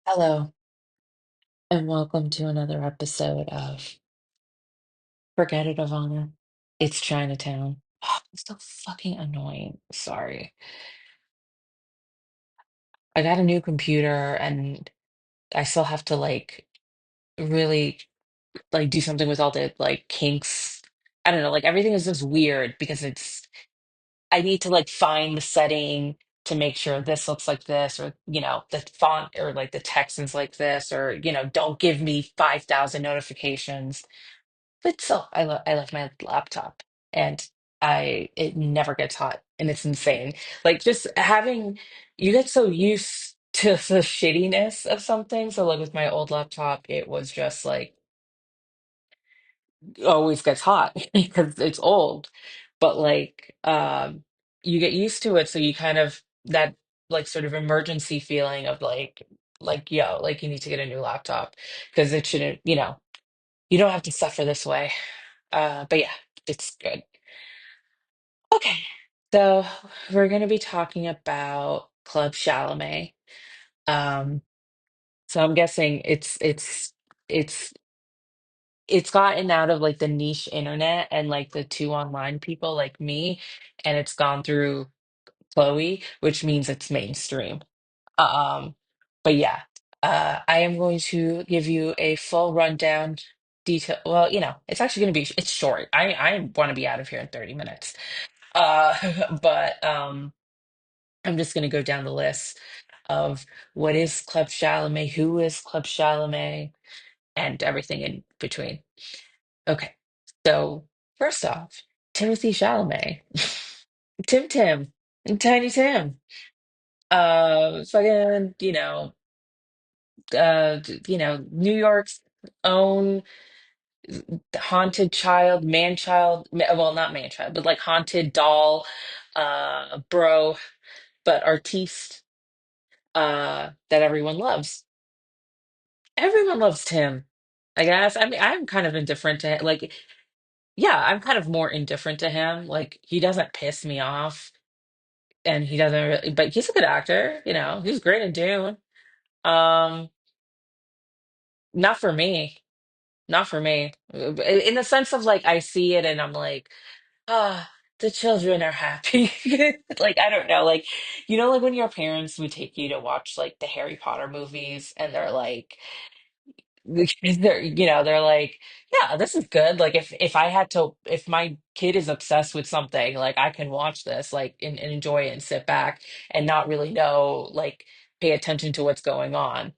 Hello, and welcome to another episode of Forget It, Ivana. It's Chinatown. It's so fucking annoying. Sorry. I got a new computer and I still have to really do something with all the kinks. I don't know, everything is just weird because I need to find the setting to make sure this looks like this, or the font or the text is like this, or don't give me 5,000 notifications. But still, I love my laptop, and I it never gets hot, and it's insane. Just having you get so used to the shittiness of something. So with my old laptop, it was just always gets hot because it's old. But you get used to it, so you kind of that sort of emergency feeling of yo, you need to get a new laptop because it shouldn't, you don't have to suffer this way. But yeah, it's good. Okay, so we're going to be talking about Club Chalamet. Um, so I'm guessing it's it's gotten out of the niche internet and the two online people like me, and it's gone through Chloe, which means it's mainstream. Um, but yeah, I am going to give you a full rundown. Detail. Well, it's actually going to be it's short. I want to be out of here in 30 minutes. Uh, but I'm just going to go down the list of what is Club Chalamet, who is Club Chalamet, and everything in between. Okay, so first off, Timothy Chalamet, Tim Tim, Tiny Tim, fucking, New York's own haunted child, man child, well, not man child, but haunted doll, bro, but artiste that everyone loves. Everyone loves Tim, I guess. I mean, I'm kind of indifferent to yeah, I'm kind of more indifferent to him. He doesn't piss me off, and he doesn't really, but he's a good actor, he's great in Dune. Um, not for me, not for me. In the sense of I see it and I'm like, ah, the children are happy. I don't know, when your parents would take you to watch the Harry Potter movies and they're like, they're like, yeah, this is good. If I had to, if my kid is obsessed with something, I can watch this, and enjoy it and sit back and not really know, pay attention to what's going on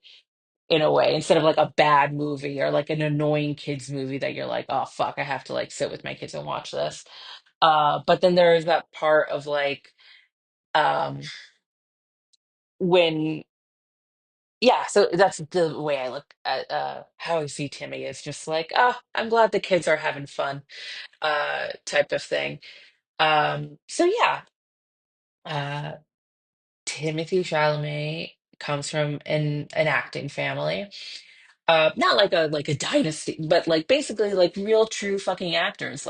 in a way, instead of a bad movie or an annoying kids movie that you're like, oh fuck, I have to sit with my kids and watch this. But then there is that part of um when yeah, so that's the way I look at how I see Timmy, is just I'm glad the kids are having fun, type of thing. So yeah, uh Timothy Chalamet comes from an acting family. Not like a dynasty, but basically real true fucking actors.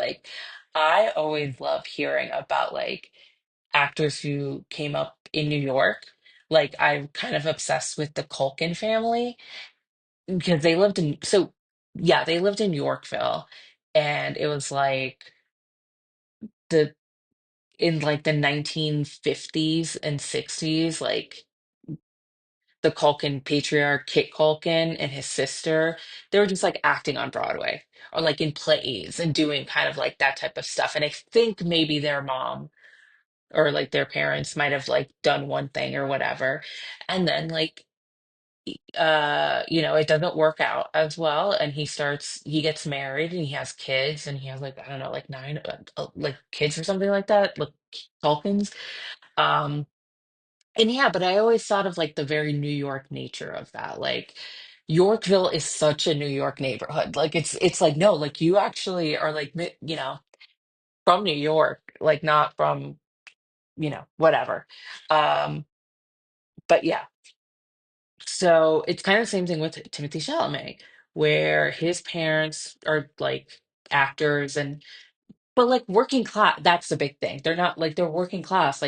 I always love hearing about actors who came up in New York. I'm kind of obsessed with the Culkin family because they lived in yeah, they lived in Yorkville, and it was the in the 1950s and 60s, the Culkin patriarch, Kit Culkin, and his sister, they were just acting on Broadway or in plays and doing kind of that type of stuff. And I think maybe their mom or their parents might have done one thing or whatever. And then it doesn't work out as well. And he gets married and he has kids and he has I don't know, nine kids or something like that, Culkins. Um, and yeah, but I always thought of the very New York nature of that. Yorkville is such a New York neighborhood. It's no, you actually are from New York, not from, whatever. Um, but yeah, so it's kind of the same thing with Timothy Chalamet, where his parents are actors, and but working class, that's the big thing. They're not they're working class,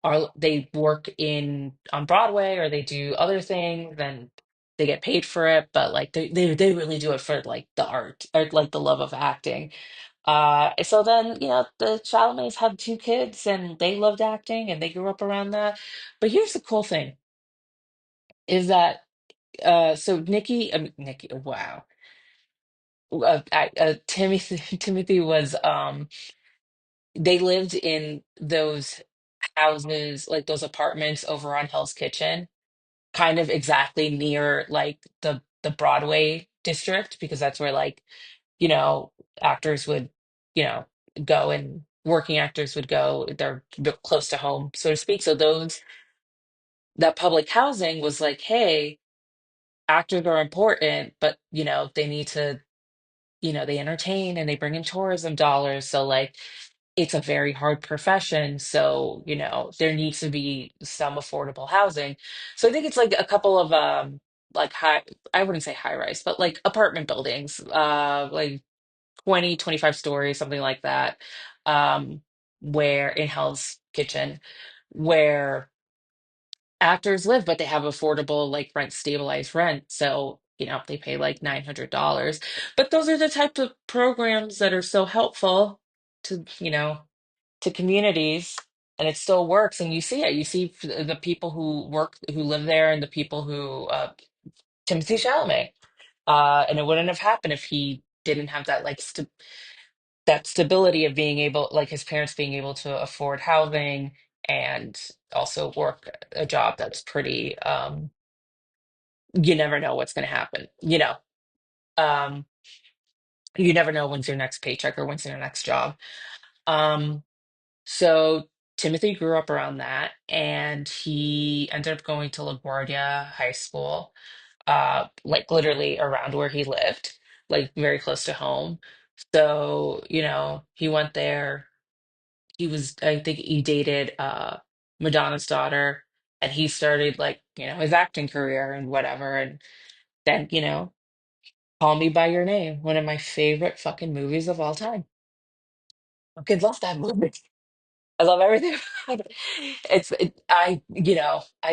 are they work in on Broadway or they do other things, then they get paid for it. But like they really do it for like the art or like the love of acting. So then, the Chalamets had two kids and they loved acting and they grew up around that. But here's the cool thing is that so Nikki, wow. Timothy Timothy was they lived in those houses, like those apartments over on Hell's Kitchen, kind of exactly near like the Broadway district, because that's where like, you know, actors would, you know, go and working actors would go. They're close to home, so to speak. So that public housing was like, hey, actors are important, but they need to, they entertain and they bring in tourism dollars. So like it's a very hard profession. So, there needs to be some affordable housing. So I think it's like a couple of like I wouldn't say high rise, but like apartment buildings, like 20, 25 stories, something like that. Um, where in Hell's Kitchen, where actors live, but they have affordable, like rent stabilized rent. So, they pay like $900. But those are the types of programs that are so helpful to, to communities, and it still works. And you see it. You see the people who live there, and the people who, Timothy Chalamet. And it wouldn't have happened if he didn't have that that stability of being able, like his parents being able to afford housing and also work a job that's pretty, you never know what's going to happen. Um, you never know when's your next paycheck or when's your next job. Um, so Timothy grew up around that, and he ended up going to LaGuardia High School, like literally around where he lived, like very close to home. So, he went there. I think he dated Madonna's daughter, and he started like, his acting career and whatever. And then, Call Me by Your Name, one of my favorite fucking movies of all time. I could love that movie. I love everything about it. I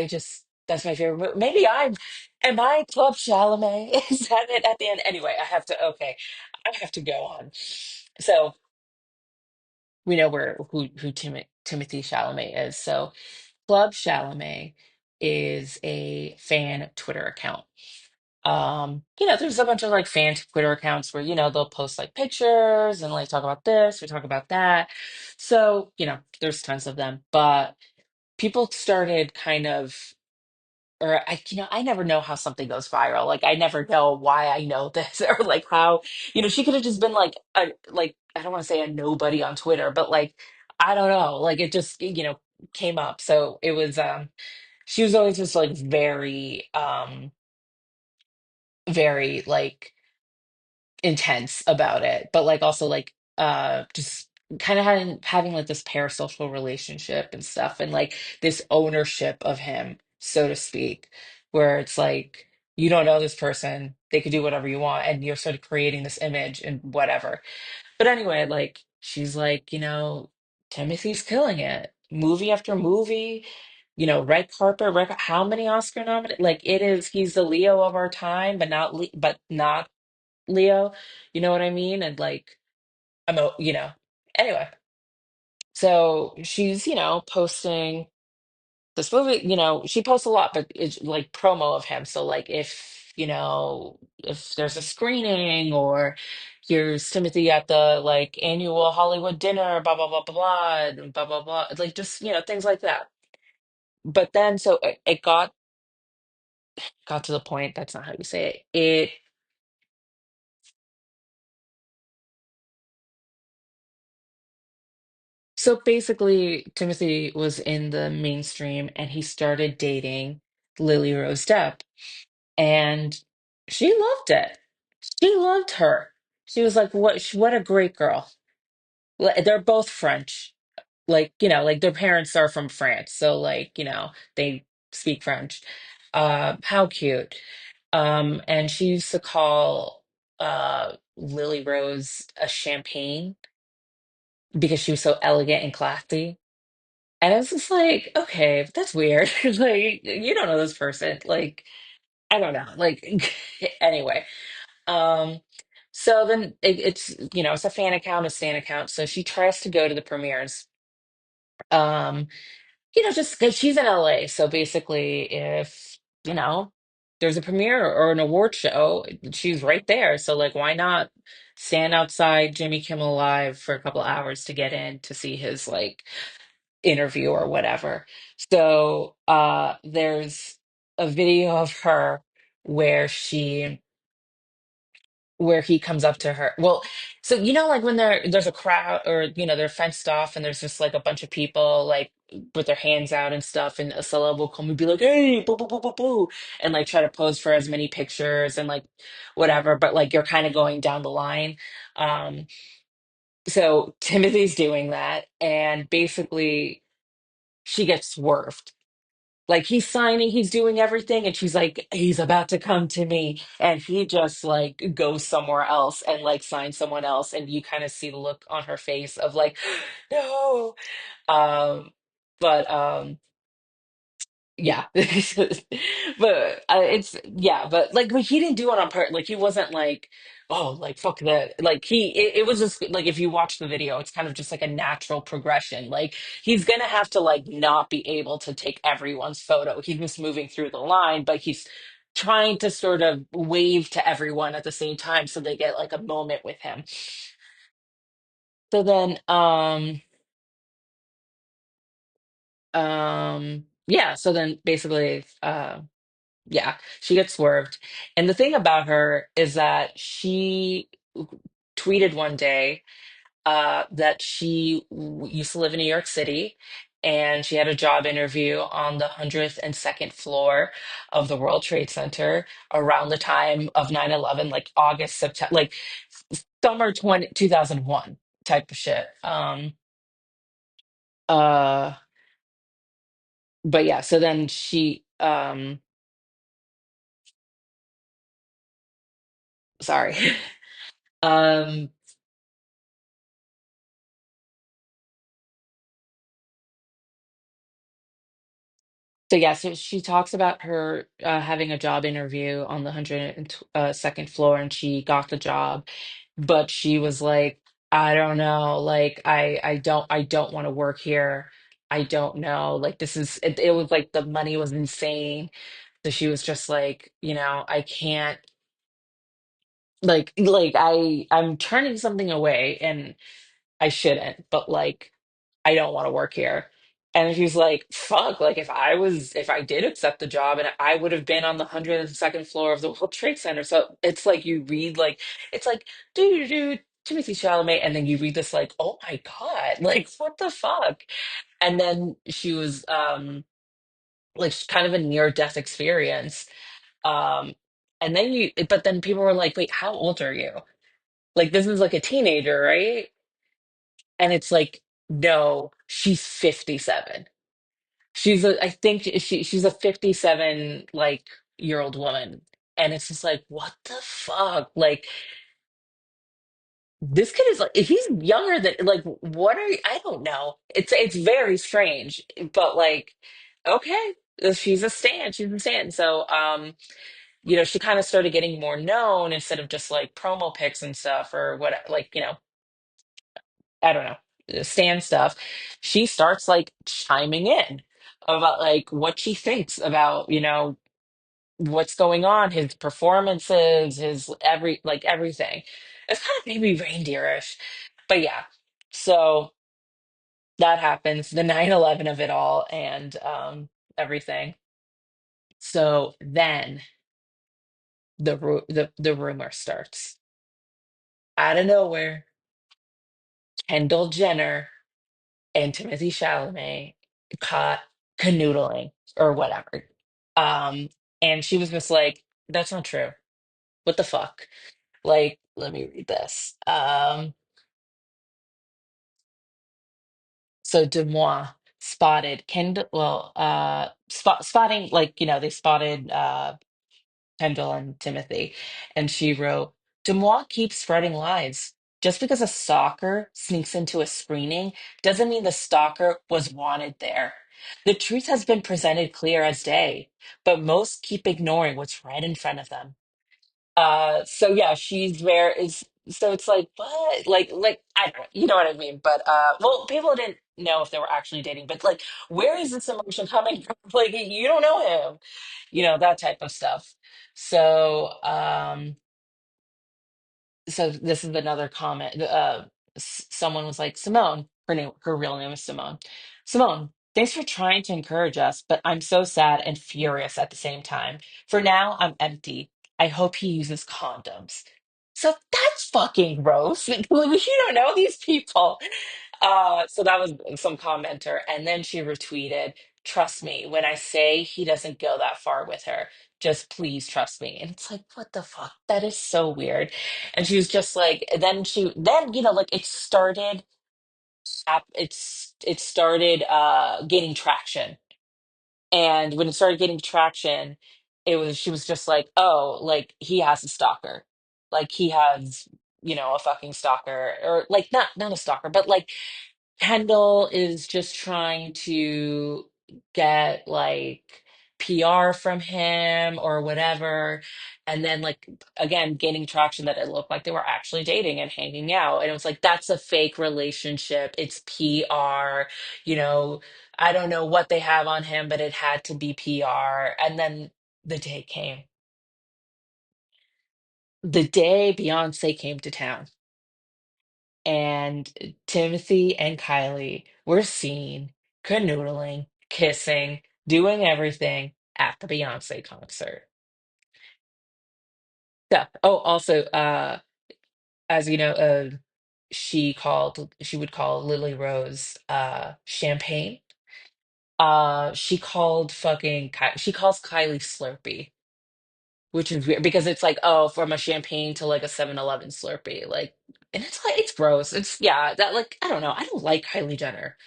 just, that's my favorite movie. Am I Club Chalamet? Is that it at the end? Anyway, okay, I have to go on. So we know who Timothy Chalamet is. So Club Chalamet is a fan Twitter account. There's a bunch of like fan Twitter accounts where, they'll post like pictures and like talk about this, we talk about that. So, there's tons of them, but people started kind of, I never know how something goes viral. Like, I never know why I know this or like how, she could have just been like, I don't want to say a nobody on Twitter, but like, I don't know, like it just, came up. So it was, she was always just like very like intense about it, but like also like just kind of having like this parasocial relationship and stuff, and like this ownership of him, so to speak, where it's like you don't know this person, they could do whatever you want, and you're sort of creating this image and whatever. But anyway, like she's like, Timothy's killing it, movie after movie, red carpet, how many Oscar nominated? Like he's the Leo of our time, but not Leo. You know what I mean? And like, anyway. So she's, posting this movie, she posts a lot, but it's like promo of him. So like if there's a screening, or here's Timothy at the like annual Hollywood dinner, blah blah blah blah blah, and blah blah blah, like just, things like that. But then so it got to the point, that's not how you say it. So basically, Timothy was in the mainstream and he started dating Lily Rose Depp. And she loved it. She loved her. She was like, what a great girl. They're both French. Like, like their parents are from France. So like, they speak French. How cute. And she used to call Lily Rose a champagne because she was so elegant and classy. And it's just like, okay, that's weird. Like, you don't know this person. Like, I don't know. Like, anyway. Um, so then it's, it's a fan account, a stan account. So she tries to go to the premieres. Um, just because she's in LA. So basically, if, there's a premiere or an award show, she's right there. So, like, why not stand outside Jimmy Kimmel Live for a couple hours to get in to see his, like, interview or whatever? So, there's a video of her where she where he comes up to her. Well, so like when there's a crowd, or they're fenced off and there's just like a bunch of people like with their hands out and stuff, and a celeb will come and be like, "Hey, boo, boo, boo, boo, boo," and like try to pose for as many pictures and like whatever, but like you're kind of going down the line. Um, so Timothy's doing that, and basically she gets swerved. Like he's signing, he's doing everything, and she's like, he's about to come to me. And he just like goes somewhere else and like signs someone else. And you kind of see the look on her face of like, no. Um, but yeah. But but like he didn't do it on purpose. Like he wasn't like, oh, like fuck that. Like it was just like if you watch the video, it's kind of just like a natural progression. Like he's gonna have to like not be able to take everyone's photo. He's just moving through the line, but he's trying to sort of wave to everyone at the same time so they get like a moment with him. So then yeah, so then basically yeah, she gets swerved. And the thing about her is that she tweeted one day that she used to live in New York City, and she had a job interview on the 102nd floor of the World Trade Center around the time of 9/11, like August, September, like summer 2001 type of shit. Uh, but yeah, so then sorry. Um, So yeah, so she talks about her having a job interview on the 102nd floor, and she got the job, but she was like, I don't know, like I don't want to work here. I don't know, like it was like the money was insane. So she was just like, I can't, I'm turning something away, and I shouldn't, but like I don't want to work here. And she's like, fuck, like if I did accept the job, and I would have been on the 102nd floor of the World Trade Center. So it's like you read like it's like do Timothy Chalamet, and then you read this like, oh my God, like what the fuck? And then she was like kind of a near death experience. Um and then but then people were like, wait, how old are you? Like this is like a teenager, right? And it's like, no, she's 57. I think she's a 57 like year old woman. And it's just like, what the fuck? Like this kid is like, if he's younger than like, what are you? I don't know. It's very strange, but like, okay, she's a stan. So she kind of started getting more known instead of just like promo pics and stuff or what, like, I don't know, Stan stuff. She starts like chiming in about like what she thinks about, what's going on, his performances, his everything. It's kind of maybe reindeerish. But yeah. So that happens, the 9/11 of it all, and everything. So then the rumor starts. Out of nowhere, Kendall Jenner and Timothy Chalamet caught canoodling or whatever. Um, and she was just like, that's not true. What the fuck? Like, let me read this. So Demois spotted Kendall, well, spotting, like, they spotted Kendall and Timothy, and she wrote, Demois keeps spreading lies. Just because a stalker sneaks into a screening doesn't mean the stalker was wanted there. The truth has been presented clear as day, but most keep ignoring what's right in front of them. So yeah, she's very is so it's like what I don't know, you know what I mean. But well, people didn't know if they were actually dating, but like where is this emotion coming from? Like you don't know him, that type of stuff. So so this is another comment. Someone was like, Simone, her real name is Simone. Simone, thanks for trying to encourage us, but I'm so sad and furious at the same time. For now, I'm empty. I hope he uses condoms. So that's fucking gross. You don't know these people. So that was some commenter. And then she retweeted, trust me, when I say he doesn't go that far with her, just please trust me. And it's like, what the fuck? That is so weird. And she was just like, then, like it started gaining traction. And when it started getting traction, she was just like, oh, like he has a stalker. Like he has, a fucking stalker, or like not a stalker, but like Kendall is just trying to get like PR from him or whatever. And then, like, again, gaining traction that it looked like they were actually dating and hanging out. And it was like, that's a fake relationship. It's PR. You know, I don't know what they have on him, but it had to be PR. And then the day came. The day Beyonce came to town. And Timothy and Kylie were seen canoodling, kissing, doing everything at the Beyonce concert. Yeah. Oh, also, as you know, she would call Lily Rose champagne. She calls Kylie Slurpee, which is weird because it's like, oh, from a champagne to like a 7-Eleven Slurpee. Like, and it's like, it's gross. It's, yeah, that, like, I don't know. I don't like Kylie Jenner.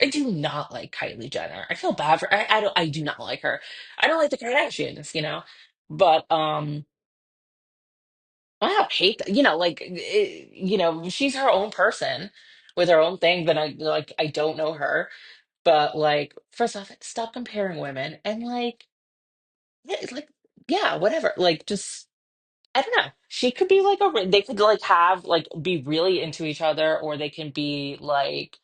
I do not like Kylie Jenner. I feel bad for, I do not like her. I don't like the Kardashians. But, I don't hate that, like, she's her own person with her own thing, but I don't know her. But, like, first off, stop comparing women and, like, yeah, it's like, yeah, whatever. Like, just, I don't know. She could be like they could like have like be really into each other, or they can be like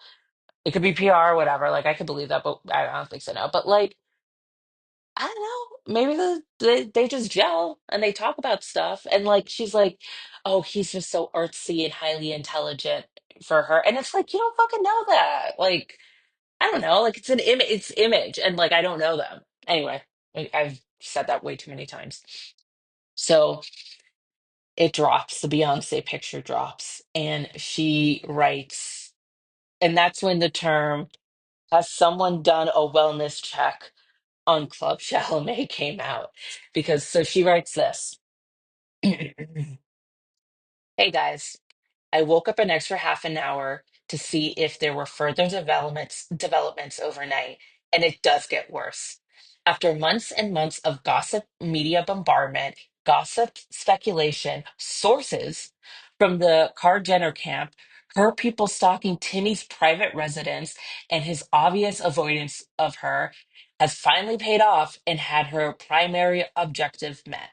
it could be PR or whatever. Like I could believe that, but I don't think so. No, but like I don't know. Maybe they just gel and they talk about stuff. And like she's like, oh, he's just so artsy and highly intelligent for her. And it's like you don't fucking know that. Like I don't know. Like it's image, and like I don't know them anyway. I've said that way too many times. So it drops, the Beyonce picture drops, and she writes, and that's when the term, has someone done a wellness check on Club Chalamet came out. Because so she writes this. Hey guys, I woke up an extra half an hour to see if there were further developments overnight, and it does get worse. After months and months of gossip media bombardment, gossip speculation, sources from the Kar Jenner camp, her people stalking Timmy's private residence, and his obvious avoidance of her has finally paid off and had her primary objective met.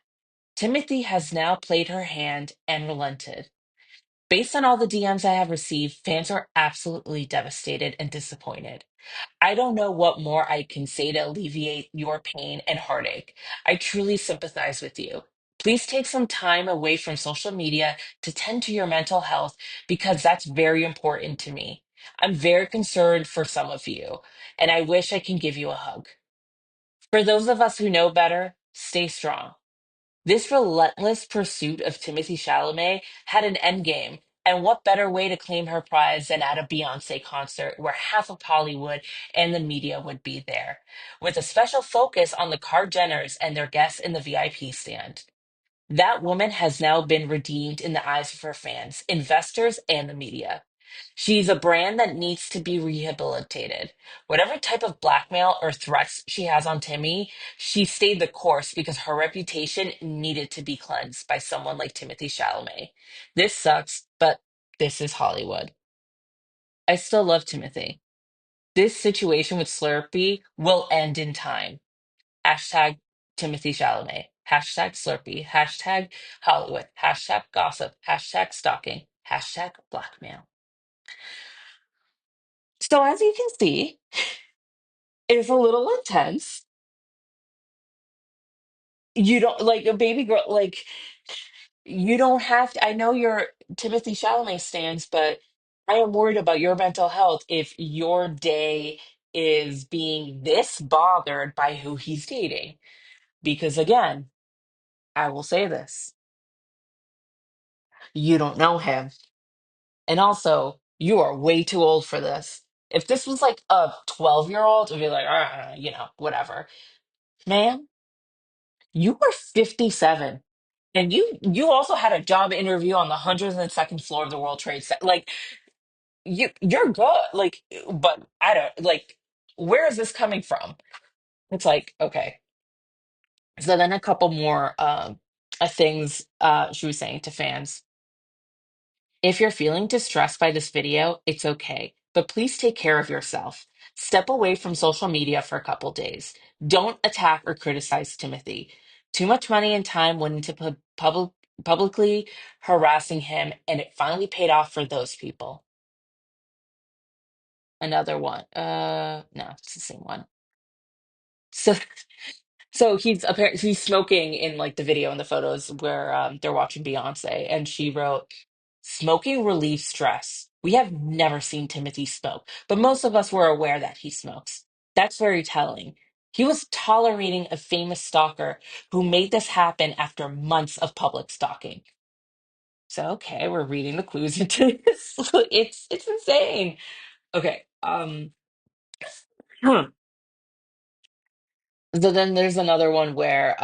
Timothy has now played her hand and relented. Based on all the DMs I have received, fans are absolutely devastated and disappointed. I don't know what more I can say to alleviate your pain and heartache. I truly sympathize with you. Please take some time away from social media to tend to your mental health because that's very important to me. I'm very concerned for some of you, and I wish I can give you a hug. For those of us who know better, stay strong. This relentless pursuit of Timothy Chalamet had an endgame, and what better way to claim her prize than at a Beyonce concert where half of Hollywood and the media would be there, with a special focus on the Kar Jenners and their guests in the VIP stand. That woman has now been redeemed in the eyes of her fans, investors, and the media. She's a brand that needs to be rehabilitated. Whatever type of blackmail or threats she has on Timmy, she stayed the course because her reputation needed to be cleansed by someone like Timothy Chalamet. This sucks, but This is Hollywood. I still love Timothy. This situation with Slurpee will end in time. Hashtag Timothy Chalamet. Hashtag Slurpee. Hashtag Hollywood. Hashtag gossip. Hashtag stalking. Hashtag blackmail. So as you can see, it's a little intense. You don't like a baby girl, like you don't have to. I know you're Timothy Chalamet stands, but I am worried about your mental health if your day is being this bothered by who he's dating. Because again, I will say this, you don't know him. And also, you are way too old for this. If this was like a 12-year-old, it'd be like, ah, whatever. Man, you were 57. And you also had a job interview on the 102nd floor of the World Trade Center. Like you're good. Like, but I don't like where is this coming from? It's like, okay. So then a couple more things she was saying to fans. If you're feeling distressed by this video, it's okay, but please take care of yourself. Step away from social media for a couple days. Don't attack or criticize Timothy. Too much money and time went into publicly harassing him, and it finally paid off for those people. Another one. No, it's the same one. So So he's smoking in like the video and the photos where they're watching Beyonce, and she wrote, "Smoking relieves stress. We have never seen Timothy smoke, but most of us were aware that he smokes. That's very telling. He was tolerating a famous stalker who made this happen after months of public stalking." So okay, we're reading the clues into this. It's insane. Okay, so then there's another one where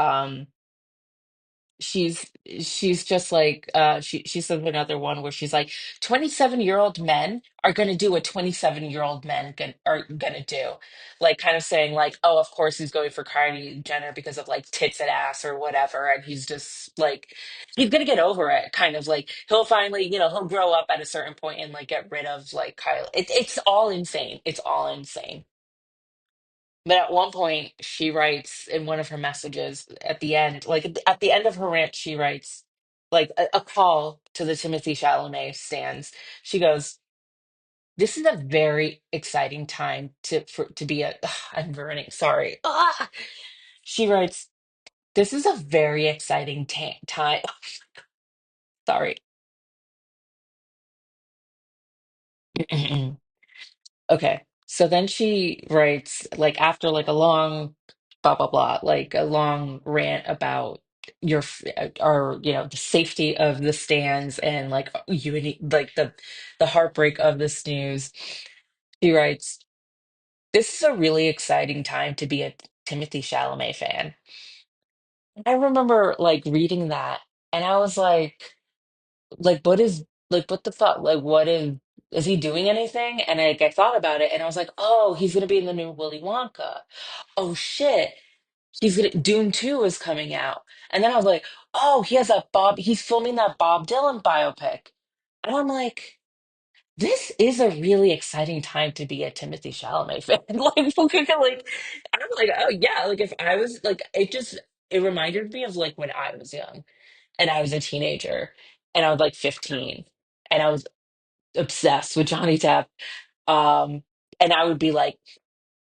she's she's just like she says another one where she's like 27-year-old men are going to do what 27-year-old men are going to do, like kind of saying like, oh, of course he's going for Kylie Jenner because of like tits and ass or whatever, and he's just like he's going to get over it, kind of like he'll finally, he'll grow up at a certain point and like get rid of like Kylie. It's all insane, it's all insane. But at one point, she writes in one of her messages at the end, like at the end of her rant, she writes like a call to the Timothy Chalamet stands. She goes, "This is a very exciting time to be a." I'm burning. Sorry. She writes, "This is a very exciting time." Sorry. Okay. So then she writes, like, after like a long blah blah blah, like a long rant about or the safety of the stands and like unity, like the heartbreak of this news. She writes, "This is a really exciting time to be a Timothy Chalamet fan." I remember like reading that, and I was like what is like what the fuck, like what is he doing anything? And like I thought about it and I was like, oh, he's gonna be in the new Willy Wonka. Oh shit, Dune 2 is coming out. And then I was like, oh, he's filming that Bob Dylan biopic. And I'm like, this is a really exciting time to be a Timothy Chalamet fan. Like I'm like, oh yeah, like if I was like it reminded me of like when I was young and I was a teenager and I was like 15 and I was obsessed with Johnny Depp. Um, and I would be like,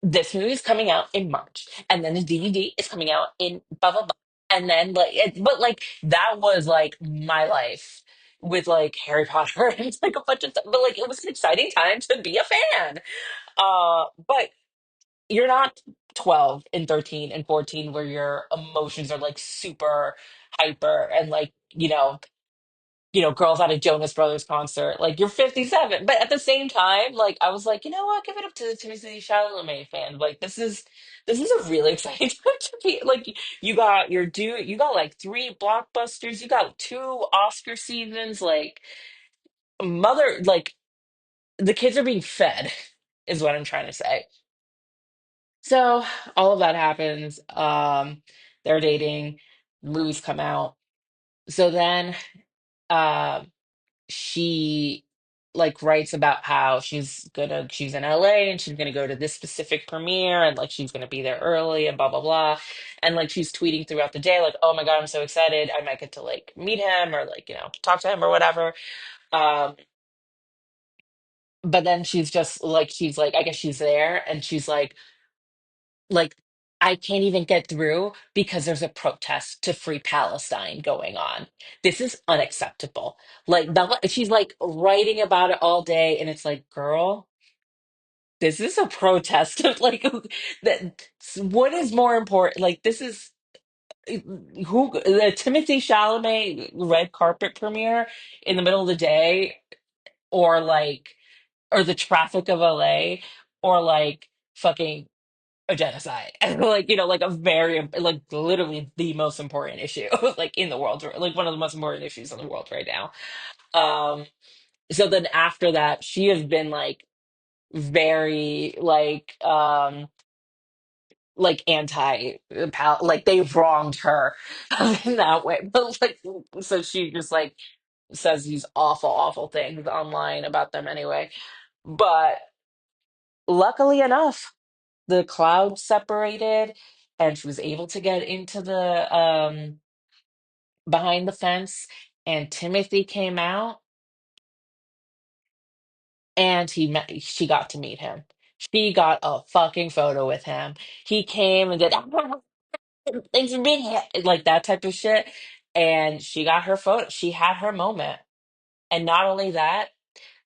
this movie is coming out in March, and then the DVD is coming out in blah blah blah. And then but like that was like my life with like Harry Potter and like a bunch of stuff. But like it was an exciting time to be a fan. But you're not 12 and 13 and 14 where your emotions are like super hyper and like girls at a Jonas Brothers concert. Like you're 57. But at the same time, like I was like, you know what? Give it up to the Timothy Chalamet fan. Like this is a really exciting time to be like you got like three blockbusters, you got two Oscar seasons, like mother like the kids are being fed, is what I'm trying to say. So all of that happens. They're dating, movies come out. So then uh, she like writes about how she's in LA and she's gonna go to this specific premiere and like she's gonna be there early and blah blah blah. And like she's tweeting throughout the day, like, oh my God, I'm so excited. I might get to like meet him or like, talk to him or whatever. Um, but then she's like, I guess she's there and she's like I can't even get through because there's a protest to free Palestine going on. This is unacceptable. Like she's like writing about it all day, and it's like, girl, this is a protest of like that. What is more important? Like this is who the Timothy Chalamet red carpet premiere in the middle of the day, or like or the traffic of LA, or like fucking a genocide and like like a very like literally the most important issue like in the world, like one of the most important issues in the world right now. So then after that she has been like very like anti like they've wronged her in that way, but like so she just like says these awful things online about them anyway. But luckily enough, the clouds separated and she was able to get into the behind the fence, and Timothy came out and she got to meet him. She got a fucking photo with him. He came and did thanks for being here, like that type of shit. And she got her photo. She had her moment. And not only that,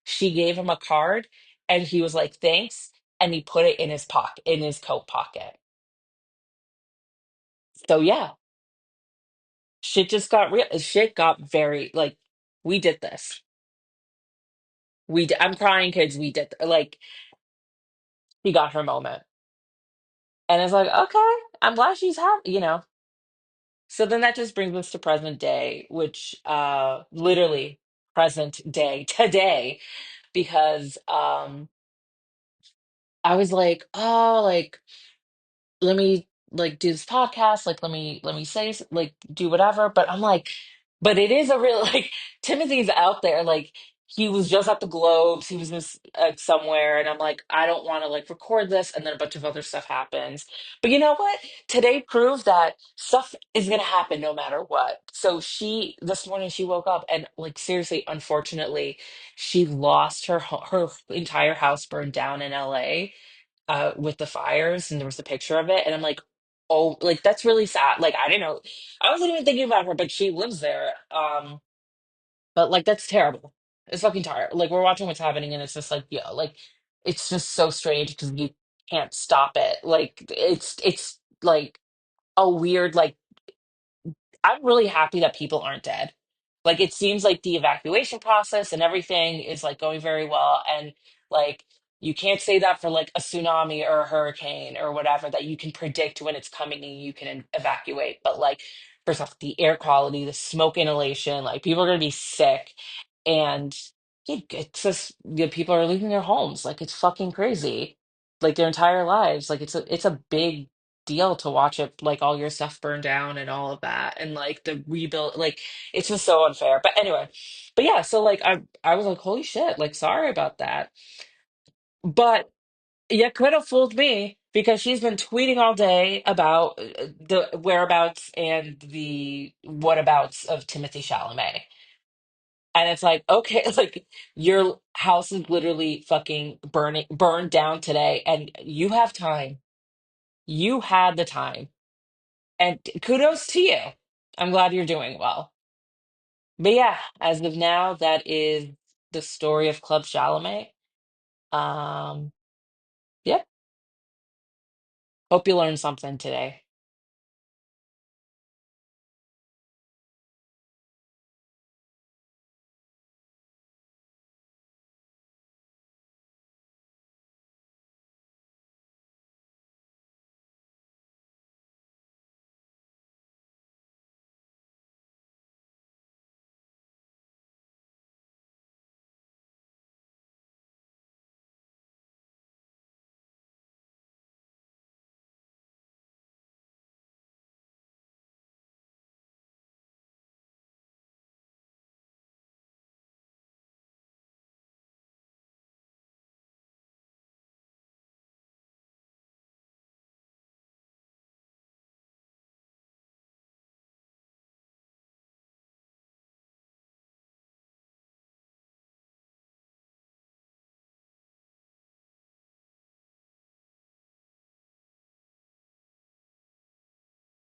she gave him a card and he was like, thanks. And he put it in his pocket, in his coat pocket. So yeah, shit just got real. Shit got very like we did this. I'm crying kids. We did like he got her moment, and it's like okay, I'm glad she's happy. So then that just brings us to present day, which literally present day today, because I was like, oh, like let me like do this podcast, like let me say like do whatever. But I'm like, but it is a real like Timothy's out there. Like he was just at the Globes, he was just somewhere, and I'm like, I don't want to like record this, and then a bunch of other stuff happens. But you know what? Today proved that stuff is gonna happen no matter what. So she this morning she woke up and like seriously, unfortunately, she lost her entire house burned down in LA with the fires, and there was a picture of it, and I'm like, oh, like that's really sad. Like I didn't know, I wasn't even thinking about her, but she lives there. But like that's terrible. It's fucking terrible. Like we're watching what's happening, and it's just like, yeah, like it's just so strange because you can't stop it. Like it's like a weird like I'm really happy that people aren't dead. Like it seems like the evacuation process and everything is like going very well. And like you can't say that for like a tsunami or a hurricane or whatever that you can predict when it's coming and you can evacuate. But like first off, the air quality, the smoke inhalation, like people are gonna be sick. And yeah, it's just people are leaving their homes. Like it's fucking crazy. Like their entire lives. Like it's a big deal to watch it like all your stuff burn down and all of that and like the rebuild like it's just so unfair, but anyway. But yeah, so like I was like holy shit, like sorry about that. But you could have fooled me because she's been tweeting all day about the whereabouts and the whatabouts of Timothy Chalamet, and it's like okay, like your house is literally fucking burned down today and you have time, you had the time. And kudos to you. I'm glad you're doing well. But yeah, as of now, that is the story of Club Chalamet. Um, yep. Hope you learned something today.